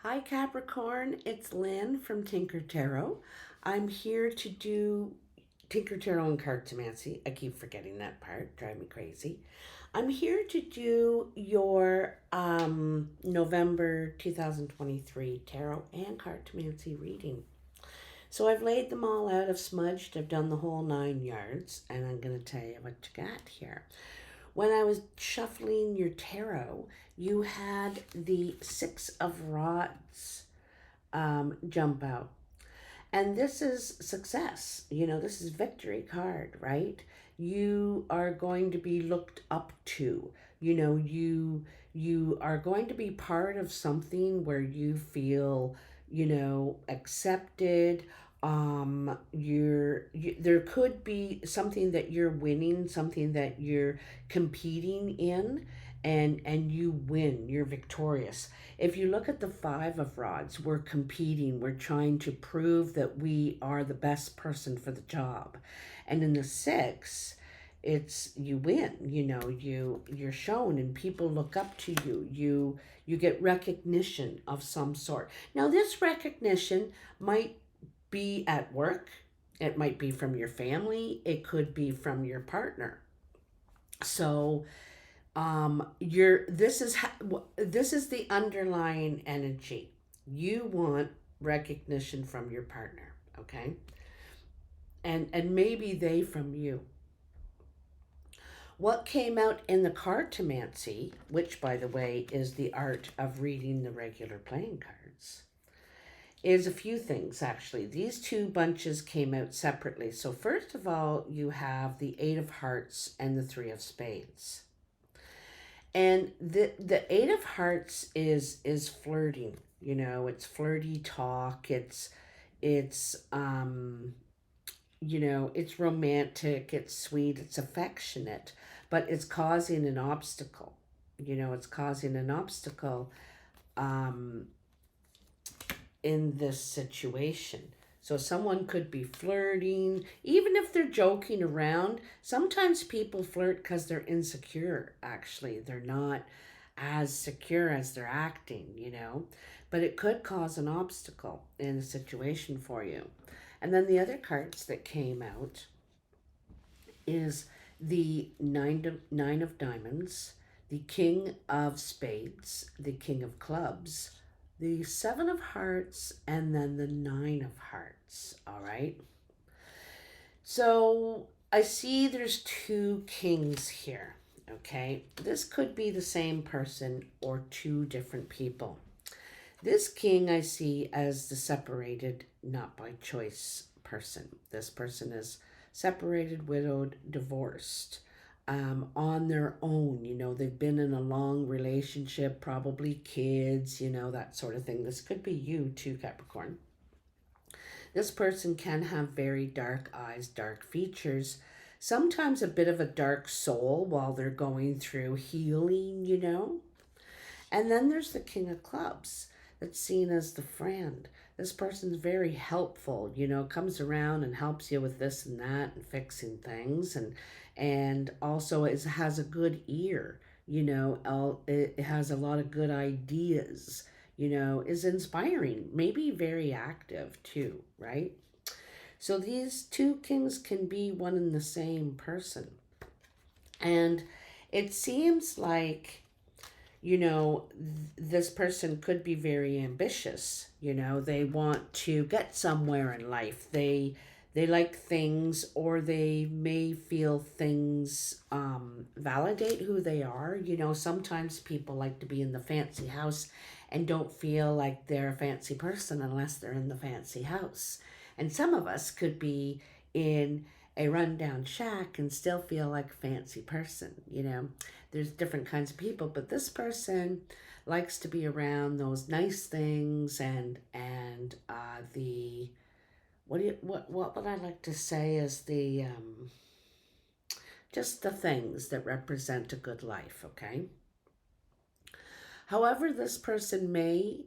Hi Capricorn, it's Lynn from Tinker Tarot. I'm here to do Tinker Tarot and Cartomancy. I keep forgetting that part, drive me crazy. I'm here to do your November 2023 Tarot and Cartomancy reading. So I've laid them all out, I've smudged, I've done the whole 9 yards, and I'm going to tell you what you got here. When I was shuffling your tarot, you had the Six of Rods jump out. And this is success. This is victory card, right? You are going to be looked up to. You are going to be part of something where you feel, accepted. There could be something that you're winning, something that you're competing in, and you win. You're victorious. If you look at the Five of Rods, we're competing, we're trying to prove that we are the best person for the job. And in the Six, it's you win. You're shown and people look up to you. You get recognition of some sort. Now this recognition might be at work, it might be from your family, it could be from your partner. So you're this is the underlying energy. You want recognition from your partner, okay? And maybe they from you. What came out in the cartomancy, which by the way is the art of reading the regular playing cards, is a few things actually. These two bunches came out separately. So first of all, you have the Eight of Hearts and the Three of Spades. And the Eight of Hearts is flirting. It's flirty talk. It's romantic, it's sweet, it's affectionate, but it's causing an obstacle. It's causing an obstacle um in this situation. So someone could be flirting, even if they're joking around. Sometimes people flirt because they're insecure, actually. They're not as secure as they're acting. But it could cause an obstacle in a situation for you. And then the other cards that came out is the nine of diamonds, the King of Spades, the King of Clubs, the Seven of Hearts, and then the Nine of Hearts. All right. So I see there's two kings here. Okay. This could be the same person or two different people. This king I see as the separated, not by choice person. This person is separated, widowed, divorced, on their own. They've been in a long relationship, probably kids, that sort of thing. This could be you too, Capricorn. This person can have very dark eyes, dark features, sometimes a bit of a dark soul while they're going through healing. And then there's the King of Clubs that's seen as the friend. This person's very helpful, comes around and helps you with this and that and fixing things, and also has a good ear. It has a lot of good ideas. Is inspiring, maybe very active too, right? So these two kings can be one and the same person, and it seems like this person could be very ambitious. They want to get somewhere in life. They like things, or they may feel things validate who they are. Sometimes people like to be in the fancy house and don't feel like they're a fancy person unless they're in the fancy house. And some of us could be in a rundown shack and still feel like a fancy person. There's different kinds of people, but this person likes to be around those nice things, and the what would I like to say is the just the things that represent a good life. Okay. However, this person may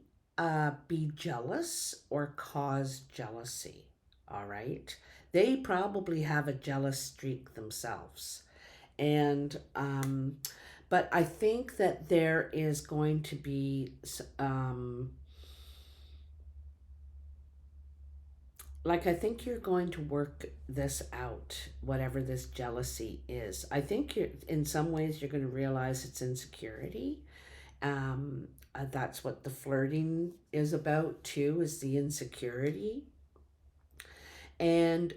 be jealous or cause jealousy. All right. They probably have a jealous streak themselves. And, but I think that there is going to be like, I think you're going to work this out, whatever this jealousy is. I think you're, in some ways, you're going to realize it's insecurity. That's what the flirting is about too, is the insecurity. And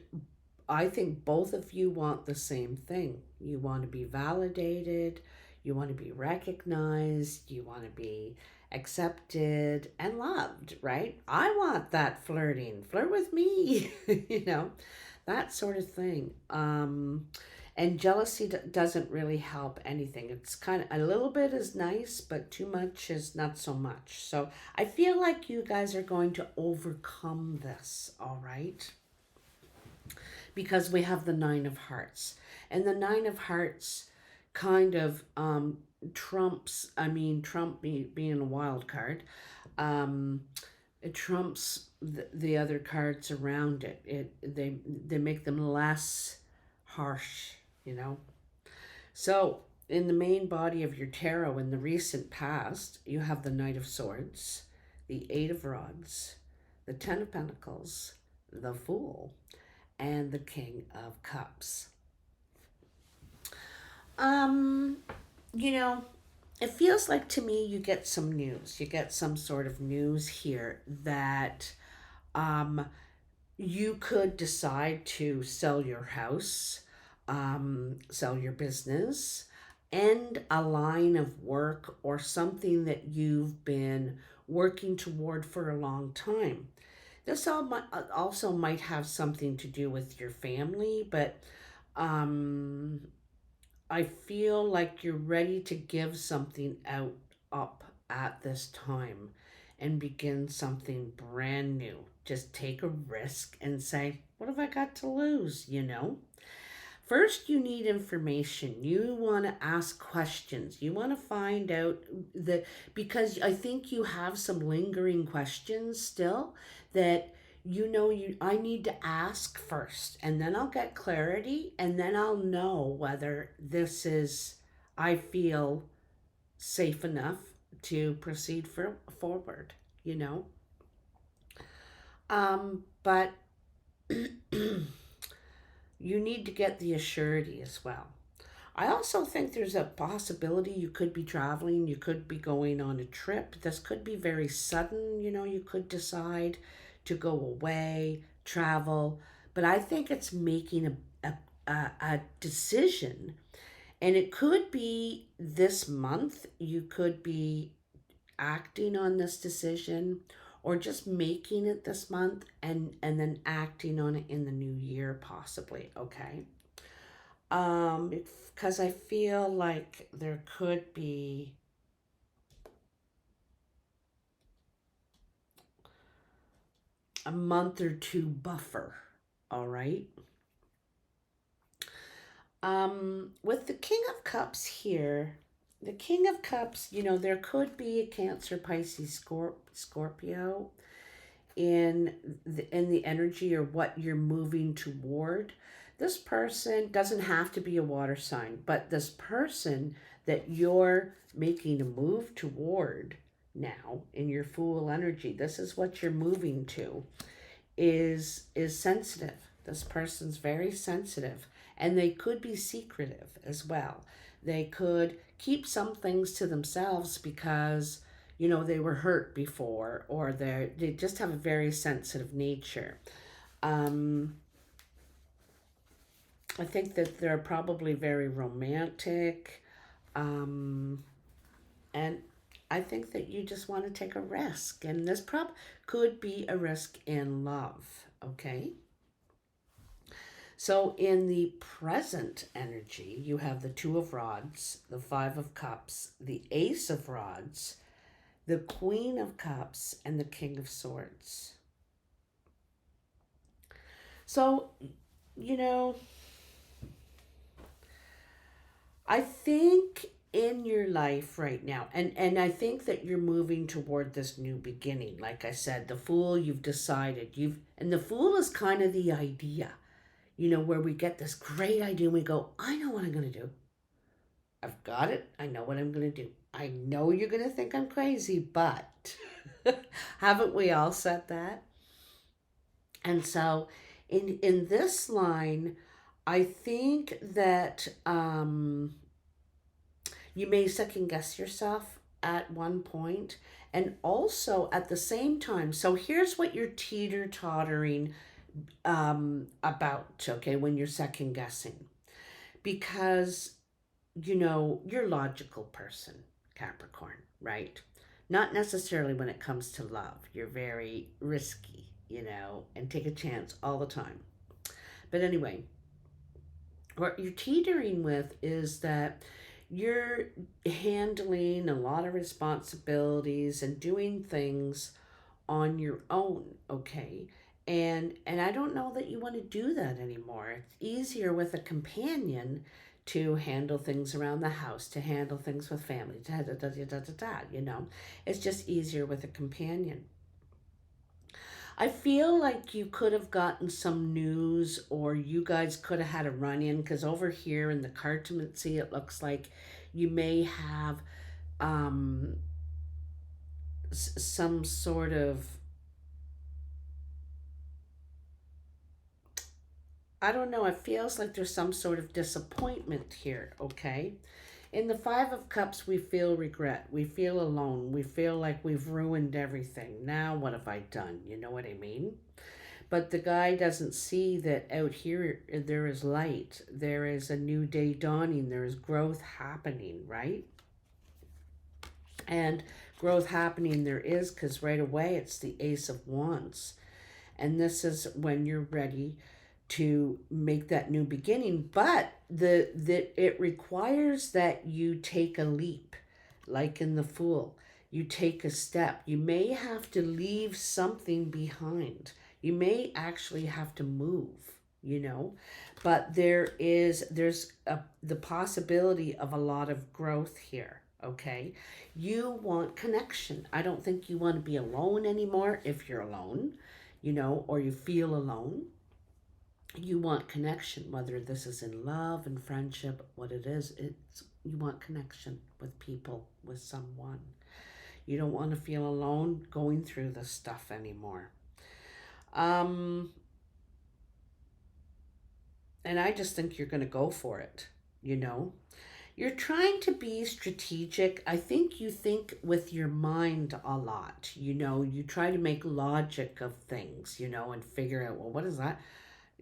I think both of you want the same thing. You want to be validated, you want to be recognized, you want to be accepted and loved, right? I want that flirting. Flirt with me, that sort of thing. And jealousy doesn't really help anything. It's kind of, a little bit is nice, but too much is not so much. So I feel like you guys are going to overcome this, all right? Because we have the Nine of Hearts. And the Nine of Hearts kind of trumps, Trump being a wild card, it trumps the other cards around it. They make them less harsh, So in the main body of your tarot in the recent past, you have the Knight of Swords, the Eight of Rods, the Ten of Pentacles, the Fool, and the King of Cups. It feels like to me you get some news. You get some sort of news here that you could decide to sell your house, sell your business, end a line of work or something that you've been working toward for a long time. This also might have something to do with your family, but I feel like you're ready to give something up at this time and begin something brand new. Just take a risk and say, what have I got to lose, First, you need information. You want to ask questions. You want to find out because I think you have some lingering questions still that I need to ask first, and then I'll get clarity, and then I'll know whether I feel safe enough to proceed forward, But you need to get the assurity as well. I also think there's a possibility you could be traveling, you could be going on a trip. This could be very sudden, you could decide to go away, travel, but I think it's making a decision, and it could be this month. You could be acting on this decision, or just making it this month and then acting on it in the new year, possibly, okay? Because I feel like there could be a month or two buffer, all right? With the King of Cups here, the King of Cups, there could be a Cancer, Pisces, Scorpio in the energy or what you're moving toward. This person doesn't have to be a water sign, but this person that you're making a move toward now in your Fool energy, this is what you're moving to, is sensitive. This person's very sensitive, and they could be secretive as well. They could keep some things to themselves because they were hurt before, or they just have a very sensitive nature. I think that they're probably very romantic, and I think that you just want to take a risk, and this could be a risk in love, okay? So in the present energy, you have the Two of Rods, the Five of Cups, the Ace of Rods, the Queen of Cups, and the King of Swords. So, I think in your life right now, and I think that you're moving toward this new beginning. Like I said, the Fool, you've decided. And the Fool is kind of the idea, where we get this great idea and we go, I know what I'm going to do. I've got it. I know what I'm going to do. I know you're going to think I'm crazy, but haven't we all said that? And so in this line, I think that you may second guess yourself at one point, and also at the same time. So here's what you're teeter tottering about, okay, when you're second guessing. Because, you're a logical person, Capricorn, right? Not necessarily when it comes to love. You're very risky, and take a chance all the time. But anyway, what you're teetering with is that you're handling a lot of responsibilities and doing things on your own, okay? And I don't know that you want to do that anymore. It's easier with a companion to handle things around the house, to handle things with family, It's just easier with a companion. I feel like you could have gotten some news, or you guys could have had a run in, because over here in the cartomancy, it looks like you may have um, some sort of, I don't know, it feels like there's some sort of disappointment here, okay? In the Five of Cups, we feel regret. We feel alone. We feel like we've ruined everything. Now, what have I done? You know what I mean? But the guy doesn't see that out here there is light. There is a new day dawning. There is growth happening, right? And growth happening there is, because right away it's the Ace of Wands. And this is when you're ready to make that new beginning. But it requires that you take a leap, like in the Fool. You take a step. You may have to leave something behind. You may actually have to move, but there's the possibility of a lot of growth here, okay? You want connection. I don't think you want to be alone anymore if you're alone, or you feel alone. You want connection, whether this is in love and friendship, what it is, you want connection with people, with someone. You don't want to feel alone going through this stuff anymore. And I just think you're going to go for it, You're trying to be strategic. I think you think with your mind a lot, You try to make logic of things, and figure out, well, what is that?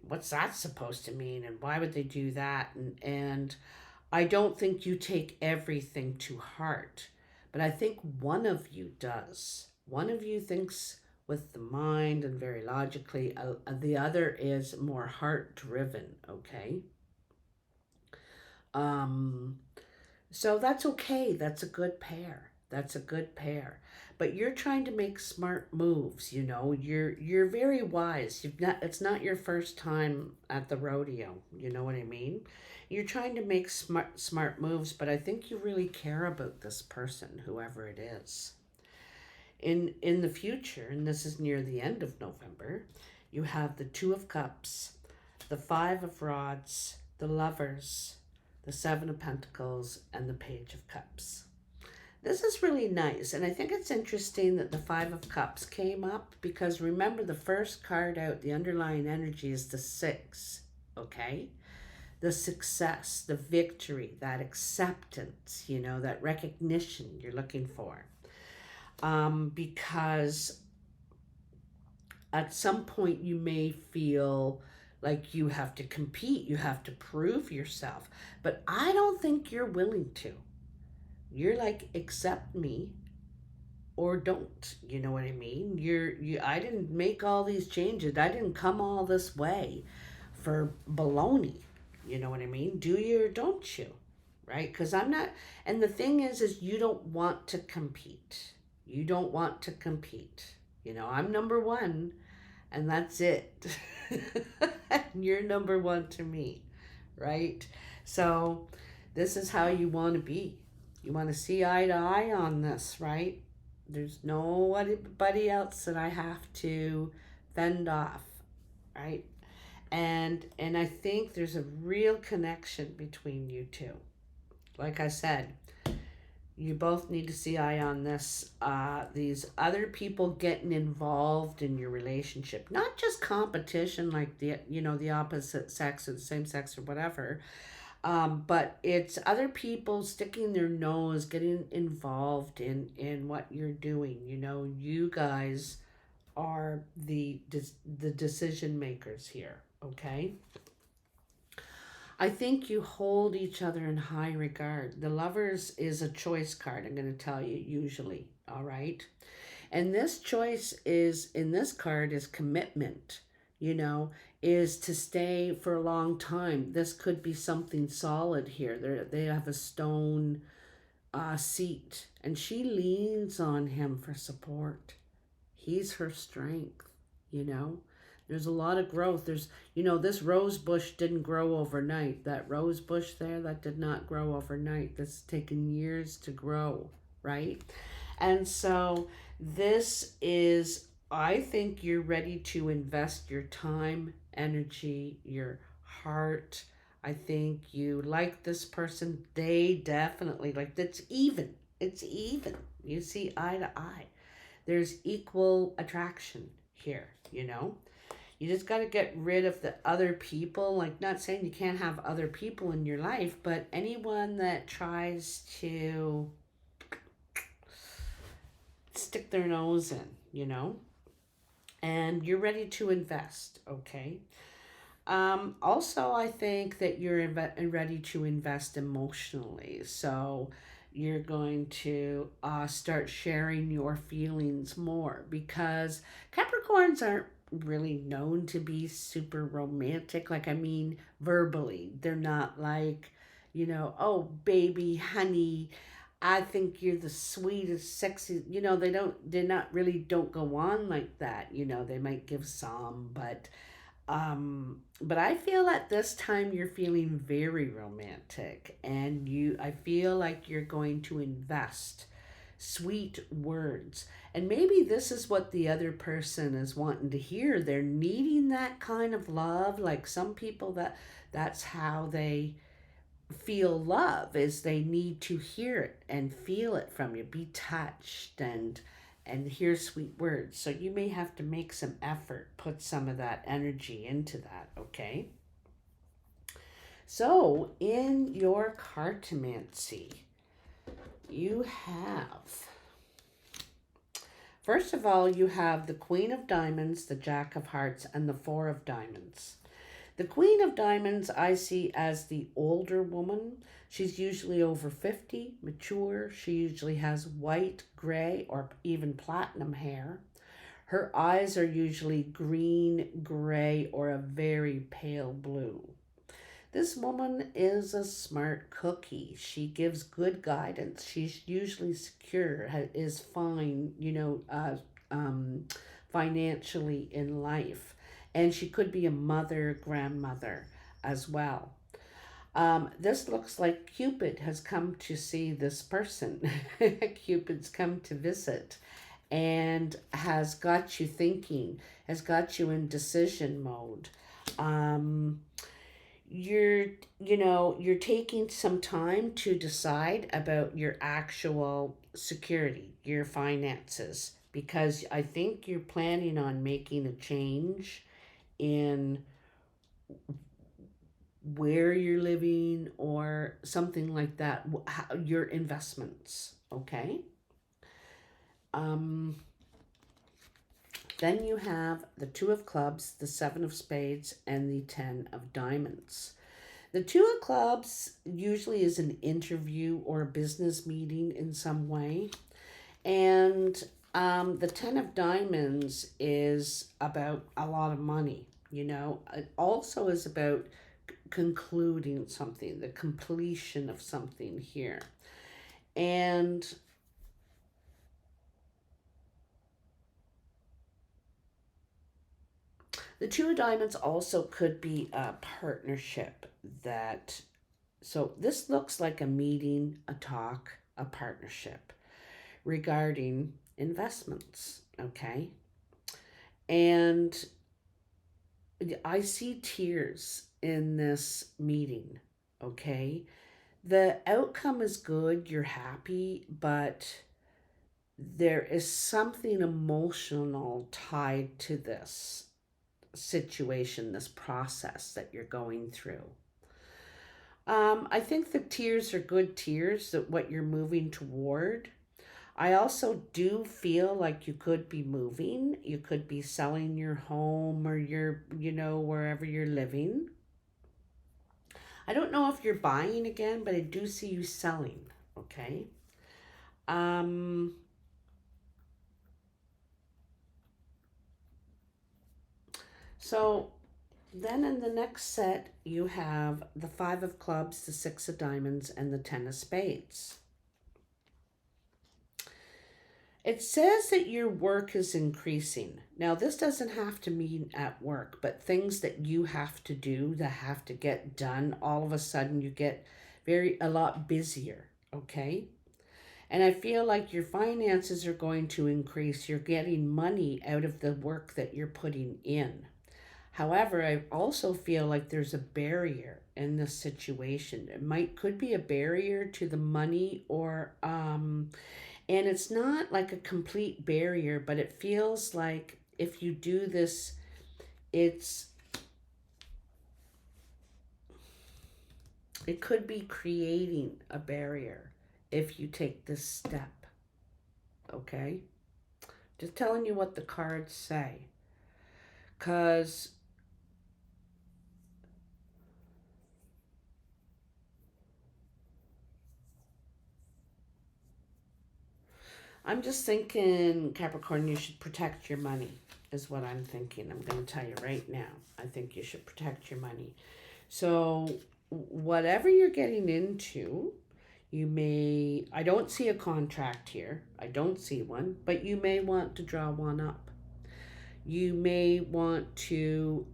What's that supposed to mean? And why would they do that? And I don't think you take everything to heart, but I think one of you does. One of you thinks with the mind and very logically. The other is more heart driven, okay? So that's okay. That's a good pair. That's a good pair. But you're trying to make smart moves, You're very wise. It's not your first time at the rodeo, you know what I mean? You're trying to make smart moves, but I think you really care about this person, whoever it is. In the future, and this is near the end of November, you have the Two of Cups, the Five of Rods, the Lovers, the Seven of Pentacles, and the Page of Cups. This is really nice, and I think it's interesting that the Five of Cups came up, because remember, the first card out, the underlying energy is the Six, okay? The success, the victory, that acceptance, that recognition you're looking for. Because at some point you may feel like you have to compete, you have to prove yourself, but I don't think you're willing to. You're like, accept me or don't, you know what I mean? I didn't make all these changes. I didn't come all this way for baloney, you know what I mean? Do you or don't you? Right? Because I'm not, and the thing is you don't want to compete. You don't want to compete. I'm number one, and that's it. And you're number one to me, right? So this is how you want to be. You want to see eye to eye on this, right? There's nobody else that I have to fend off, right? And I think there's a real connection between you two. Like I said, You both need to see eye on this. These other people getting involved in your relationship, not just competition like the opposite sex or the same sex or whatever, but it's other people sticking their nose, getting involved in what you're doing. You guys are the decision makers here. Okay. I think you hold each other in high regard. The lovers is a choice card, I'm going to tell you, usually. All right. And this choice is in this card is commitment, you know, is to stay for a long time. This could be something solid here. They have a stone seat, and she leans on him for support. He's her strength, you know. There's a lot of growth. This rose bush didn't grow overnight. That rose bush there, that did not grow overnight. That's taken years to grow, right? And so this is, I think you're ready to invest your time, energy, your heart. I think you like this person. They definitely like, it's even. It's even. You see eye to eye. There's equal attraction here, you know? You just got to get rid of the other people. Like, not saying you can't have other people in your life, but anyone that tries to stick their nose in, and you're ready to invest, okay? Also, I think that you're ready to invest emotionally. So you're going to start sharing your feelings more, because Capricorns aren't really known to be super romantic. Like, I mean, verbally. They're not like, oh, baby, honey, I think you're the sweetest, sexy. They not really don't go on like that. They might give some, but I feel at this time you're feeling very romantic, and I feel like you're going to invest sweet words. And maybe this is what the other person is wanting to hear. They're needing that kind of love. Like, some people, that's how they feel love, is they need to hear it and feel it from you, be touched, and hear sweet words. So you may have to make some effort, put some of that energy into that. Okay. So in your cartomancy, you have, first of all, you have the Queen of Diamonds, the Jack of Hearts, and the Four of Diamonds. The Queen of Diamonds I see as the older woman. She's usually over 50, mature. She usually has white, gray, or even platinum hair. Her eyes are usually green, gray, or a very pale blue. This woman is a smart cookie. She gives good guidance. She's usually secure, is fine, financially in life. And she could be a mother, grandmother as well. This looks like Cupid has come to see this person. Cupid's come to visit and has got you thinking, has got you in decision mode. You're taking some time to decide about your actual security, your finances, because I think you're planning on making a change in where you're living or something like that. Your investments, okay? Then you have the Two of Clubs, the Seven of Spades, and the Ten of Diamonds. The Two of Clubs usually is an interview or a business meeting in some way. And the Ten of Diamonds is about a lot of money. It also is about concluding something, the completion of something here. And the Two of Diamonds also could be a partnership so this looks like a meeting, a talk, a partnership regarding investments, okay? And I see tears in this meeting, okay? The outcome is good, you're happy, but there is something emotional tied to this situation, this process that you're going through. I think the tears are good tears, that what you're moving toward. I also do feel like you could be moving. You could be selling your home or your, wherever you're living. I don't know if you're buying again, but I do see you selling. Okay. Um, so then in the next set, you have the Five of Clubs, the Six of Diamonds, and the Ten of Spades. It says that your work is increasing. Now, this doesn't have to mean at work, but things that you have to do, that have to get done, all of a sudden you get a lot busier, okay? And I feel like your finances are going to increase. You're getting money out of the work that you're putting in. However, I also feel like there's a barrier in this situation. Could be a barrier to the money, or and it's not like a complete barrier, but it feels like if you do this, it could be creating a barrier if you take this step. Okay? Just telling you what the cards say. Because I'm just thinking, Capricorn, you should protect your money, is what I'm thinking. I'm going to tell you right now. I think you should protect your money. So, whatever you're getting into, I don't see a contract here. I don't see one, but you may want to draw one up. You may want to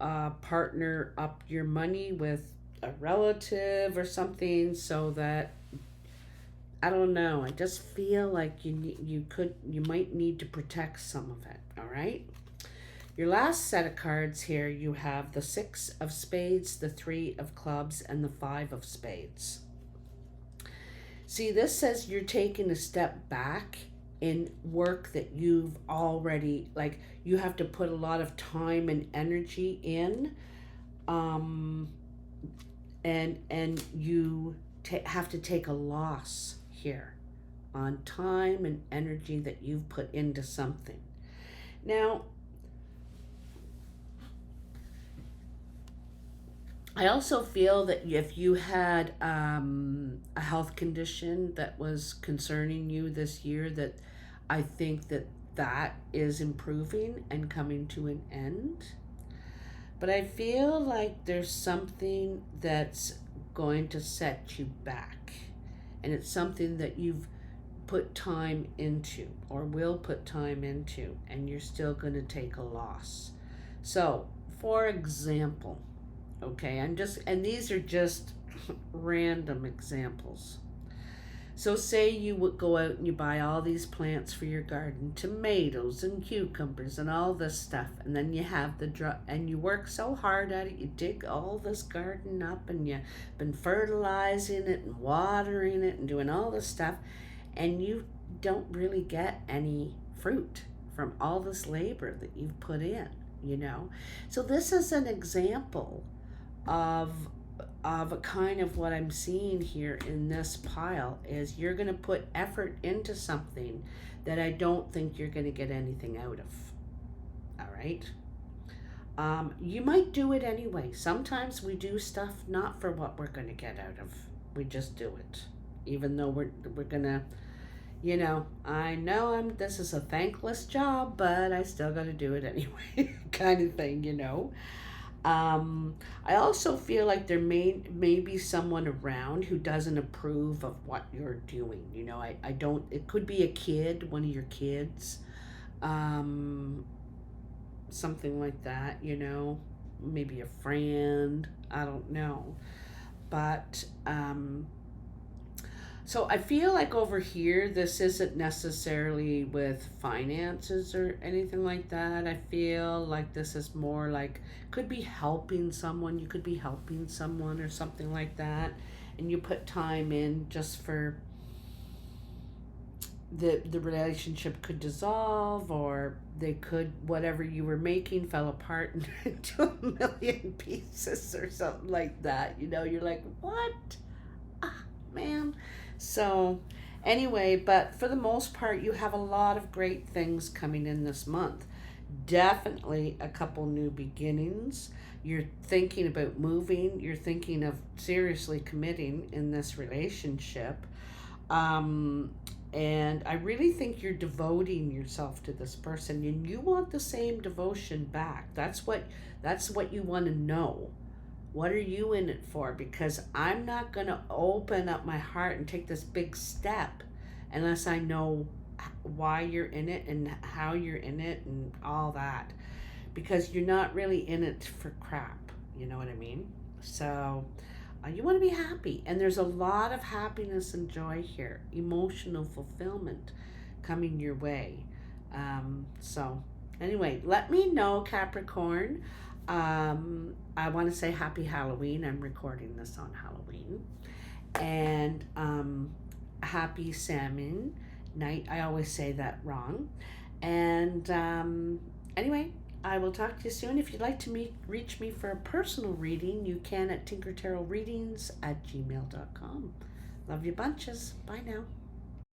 partner up your money with a relative or something, so that, I don't know. I just feel like you might need to protect some of it. All right. Your last set of cards here, you have the Six of Spades, the Three of Clubs, and the Five of Spades. See, this says you're taking a step back in work that you've already, like, you have to put a lot of time and energy in, and you have to take a loss here on time and energy that you've put into something. Now, I also feel that if you had a health condition that was concerning you this year, that I think that is improving and coming to an end. But I feel like there's something that's going to set you back. And it's something that you've put time into, or will put time into, and you're still going to take a loss. So, for example, okay, and these are just random examples. So say you would go out and you buy all these plants for your garden, tomatoes and cucumbers and all this stuff, and then you have and you work so hard at it, you dig all this garden up, and you've been fertilizing it and watering it and doing all this stuff, and you don't really get any fruit from all this labor that you've put in, So this is an example of a kind of what I'm seeing here in this pile is you're going to put effort into something that I don't think you're going to get anything out of. All right. You might do it anyway. Sometimes we do stuff not for what we're going to get out of. We just do it, even though we're gonna, I know this is a thankless job, but I still got to do it anyway, kind of thing, I also feel like there may be someone around who doesn't approve of what you're doing. I don't, it could be a kid, one of your kids, something like that, maybe a friend, I don't know. But, so I feel like over here, this isn't necessarily with finances or anything like that. I feel like this is more like, could be helping someone. You could be helping someone or something like that. and you put time in just for the relationship could dissolve, or they could, whatever you were making fell apart into a million pieces or something like that. You're like, what? Ah, man. So anyway, but for the most part, you have a lot of great things coming in this month. Definitely a couple new beginnings. You're thinking about moving. You're thinking of seriously committing in this relationship. And I really think you're devoting yourself to this person, and you want the same devotion back. That's what you want to know. What are you in it for? Because I'm not going to open up my heart and take this big step unless I know why you're in it and how you're in it and all that. Because you're not really in it for crap. You know what I mean? So you want to be happy. And there's a lot of happiness and joy here. Emotional fulfillment coming your way. So anyway, let me know, Capricorn. I want to say happy Halloween. I'm recording this on Halloween. And happy salmon night. I always say that wrong. And anyway, I will talk to you soon. If you'd like to reach me for a personal reading, you can at tinkertarotreadings@gmail.com. Love you bunches. Bye now.